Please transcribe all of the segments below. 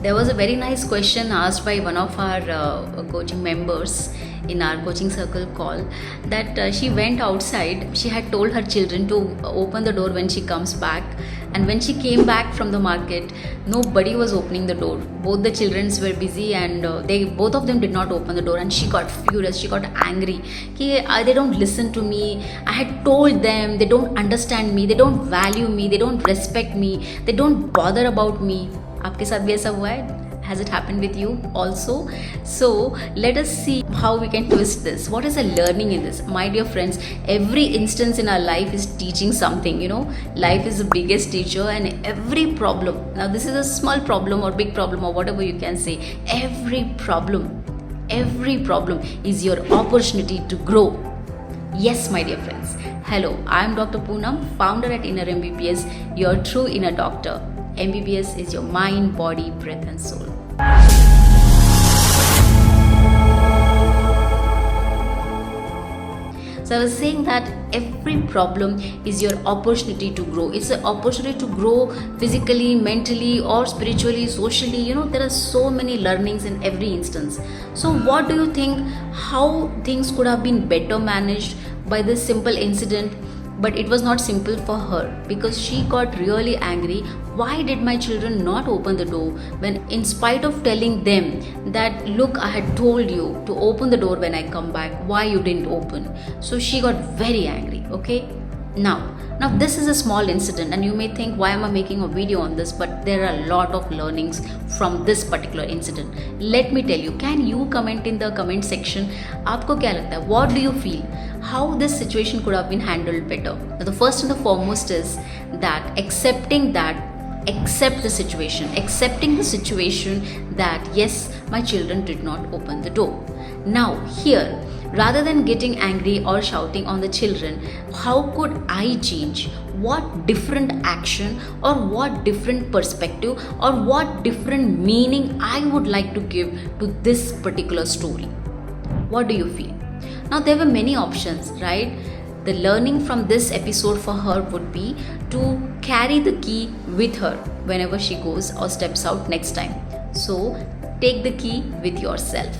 There was a very nice question asked by one of our coaching members in our coaching circle call that she went outside. She had told her children to open the door when she comes back, and when she came back from the market, nobody was opening the door. Both the children were busy, and they both of them did not open the door. And she got furious. She got angry. They don't listen to me. I had told them they don't understand me. They don't value me. They don't respect me. They don't bother about me. आपके साथ भी ऐसा हुआ है? Has it happened with you also? So let us see how we can twist this. What is a learning in this? My dear friends, every instance in our life is teaching something. Life is the biggest teacher, and every problem, now this is a small problem or big problem or whatever you can say, every problem is your opportunity to grow. Yes, my dear friends. Hello, I am Dr. Poonam, founder at Inner MBBS, your true inner doctor. MBBS is your mind, body, breath and soul. So I was saying that every problem is your opportunity to grow. It's an opportunity to grow physically, mentally or spiritually, socially. There are so many learnings in every instance. So what do you think, how things could have been better managed by this simple incident? But it was not simple for her, because she got really angry. Why did my children not open the door when, in spite of telling them that, look, I had told you to open the door when I come back, why you didn't open? So she got very angry. Okay, now this is a small incident, and you may think, why am I making a video on this? But there are a lot of learnings from this particular incident. Let me tell you. Can you comment in the comment section? आपको क्या लगता है? What do you feel? How this situation could have been handled better? Now, the first and the foremost is that accepting the situation that yes, my children did not open the door. Now here, rather than getting angry or shouting on the children, how could I change? What different action or what different perspective or what different meaning I would like to give to this particular story? What do you feel? Now there were many options, right? The learning from this episode for her would be to carry the key with her whenever she goes or steps out next time. So take the key with yourself,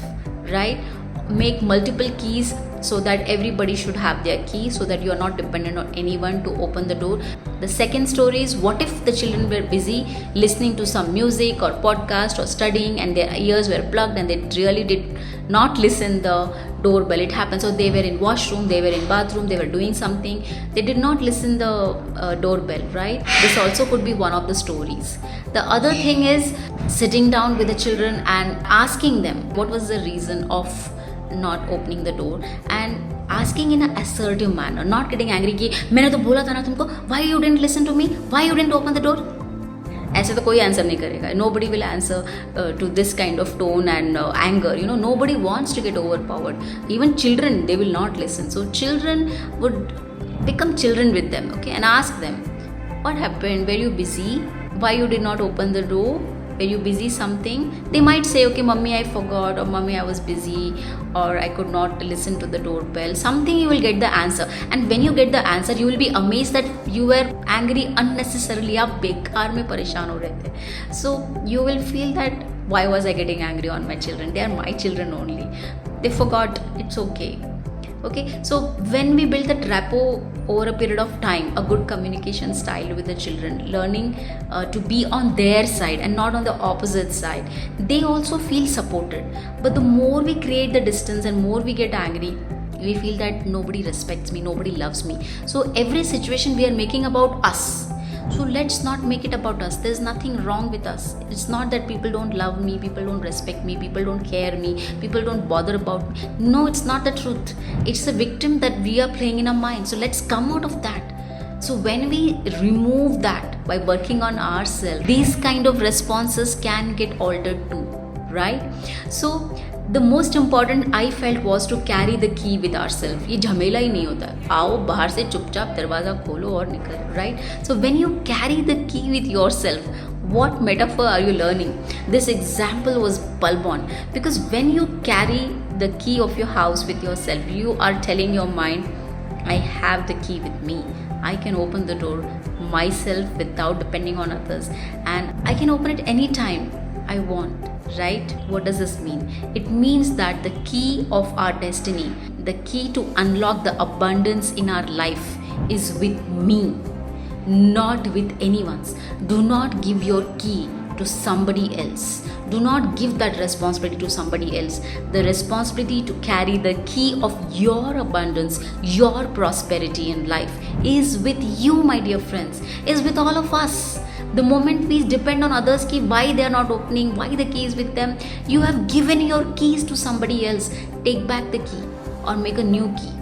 right? Make multiple keys so that everybody should have their key, so that you are not dependent on anyone to open the door. The second story is, what if the children were busy listening to some music or podcast or studying, and their ears were plugged and they really did not listen the doorbell. It happened. So they were in washroom, they were in bathroom, they were doing something, they did not listen the doorbell, right? This also could be one of the stories. The other thing is sitting down with the children and asking them what was the reason of not opening the door, and asking in an assertive manner, not getting angry कि मैंने तो बोला था ना तुमको, why you didn't listen to me, why you didn't open the door. ऐसे तो कोई आंसर नहीं करेगा. Nobody will answer to this kind of tone and anger. Nobody wants to get overpowered. Even children, they will not listen. So children would become children with them, okay, and ask them, what happened? Were you busy? Why you did not open the door? Were you busy something? They might say, okay, mummy, I forgot, or mummy, I was busy, or I could not listen to the doorbell. Something, you will get the answer. And when you get the answer, you will be amazed that you were angry unnecessarily. आप बेकार में परेशान हो रहे थे. So you will feel that, why was I getting angry on my children? They are my children only. They forgot. It's okay. Okay, so when we build that rapport over a period of time, a good communication style with the children, learning to be on their side and not on the opposite side, they also feel supported. But the more we create the distance and more we get angry, we feel that nobody respects me, nobody loves me. So every situation we are making about us. So let's not make it about us. There's nothing wrong with us. It's not that people don't love me, people don't respect me, people don't care me, people don't bother about me. No, it's not the truth. It's a victim that we are playing in our mind. So let's come out of that. So when we remove that by working on ourselves, these kind of responses can get altered too, right? So the most important I felt was to carry the key with ourselves. ये झमेला ही नहीं होता. आओ बाहर से चुपचाप दरवाज़ा खोलो और निकलो, right? So when you carry the key with yourself, what metaphor are you learning? This example was bulb on, because when you carry the key of your house with yourself, you are telling your mind, I have the key with me. I can open the door myself without depending on others, and I can open it anytime. I want, right? What does this mean? It means that the key of our destiny, the key to unlock the abundance in our life is with me, not with anyone's. Do not give your key to somebody else. Do not give that responsibility to somebody else. The responsibility to carry the key of your abundance, your prosperity in life is with you, my dear friends, is with all of us. The moment we depend on others' key, why they are not opening, why the key is with them, you have given your keys to somebody else. Take back the key or make a new key.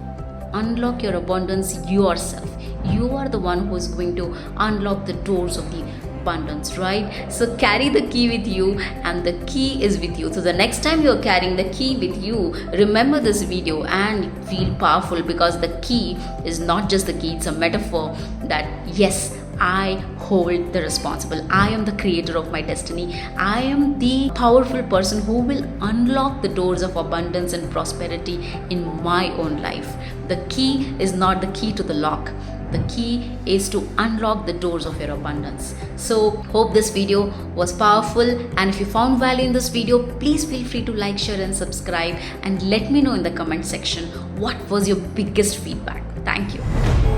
Unlock your abundance yourself. You are the one who is going to unlock the doors of the abundance, right? So carry the key with you, and the key is with you. So the next time you're carrying the key with you, remember this video and feel powerful, because the key is not just the key, it's a metaphor that yes, I hold the responsible. I am the creator of my destiny. I am the powerful person who will unlock the doors of abundance and prosperity in my own life. The key is not the key to the lock. The key is to unlock the doors of your abundance. So hope this video was powerful, and if you found value in this video, please feel free to like, share and subscribe, and let me know in the comment section what was your biggest feedback. Thank you.